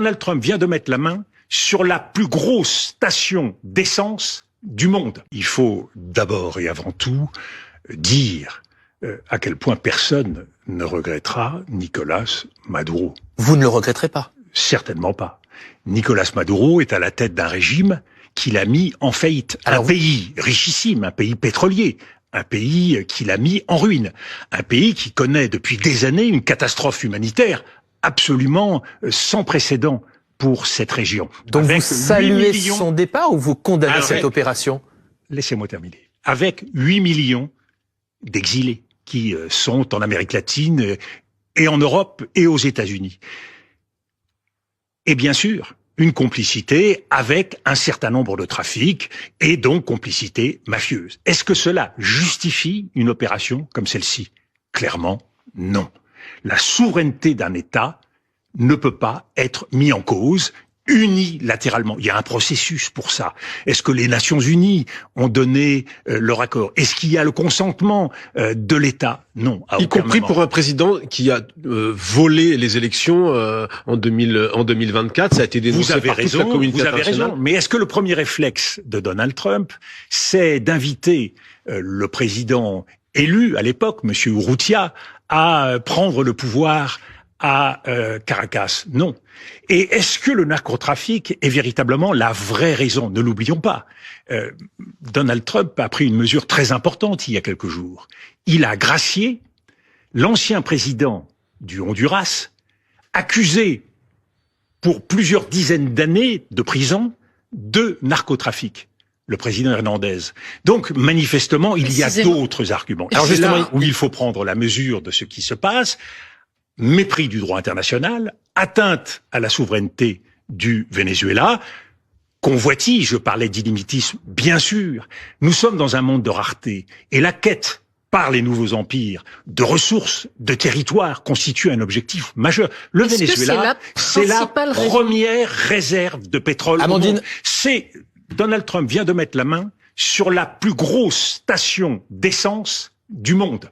Donald Trump vient de mettre la main sur la plus grosse station d'essence du monde. Il faut d'abord et avant tout dire à quel point personne ne regrettera Nicolás Maduro. Vous ne le regretterez pas? Certainement pas. Nicolás Maduro est à la tête d'un régime qu'il a mis en faillite. Un pays richissime, un pays pétrolier, un pays qu'il a mis en ruine, un pays qui connaît depuis des années une catastrophe humanitaire absolument sans précédent pour cette région. Donc vous saluez son départ ou vous condamnez cette opération? Laissez-moi terminer. Avec 8 millions d'exilés qui sont en Amérique latine et en Europe et aux États-Unis. Et bien sûr, une complicité avec un certain nombre de trafics et donc complicité mafieuse. Est-ce que cela justifie une opération comme celle-ci? Clairement, non. La souveraineté d'un État ne peut pas être mise en cause unilatéralement. Il y a un processus pour ça. Est-ce que les Nations Unies ont donné leur accord? Est-ce qu'il y a le consentement de l'État? Non. Y compris pour un président qui a volé les élections en 2024. Ça a été dénoncé par toute la communauté internationale. Vous avez raison. Mais est-ce que le premier réflexe de Donald Trump, c'est d'inviter le président élu à l'époque, M. Urrutia, à prendre le pouvoir à Caracas? Non. Et est-ce que le narcotrafic est véritablement la vraie raison? Ne l'oublions pas. Donald Trump a pris une mesure très importante il y a quelques jours. Il a gracié l'ancien président du Honduras, accusé pour plusieurs dizaines d'années de prison de narcotrafic. Le président Hernandez. Donc, manifestement, il y a d'autres arguments. Alors justement, là où il faut prendre la mesure de ce qui se passe, mépris du droit international, atteinte à la souveraineté du Venezuela, convoitise, je parlais d'illimitisme, bien sûr. Nous sommes dans un monde de rareté, et la quête par les nouveaux empires de ressources, de territoires, constitue un objectif majeur. Le Venezuela, c'est la première réserve de pétrole. Amandine, Donald Trump vient de mettre la main sur la plus grosse station d'essence du monde.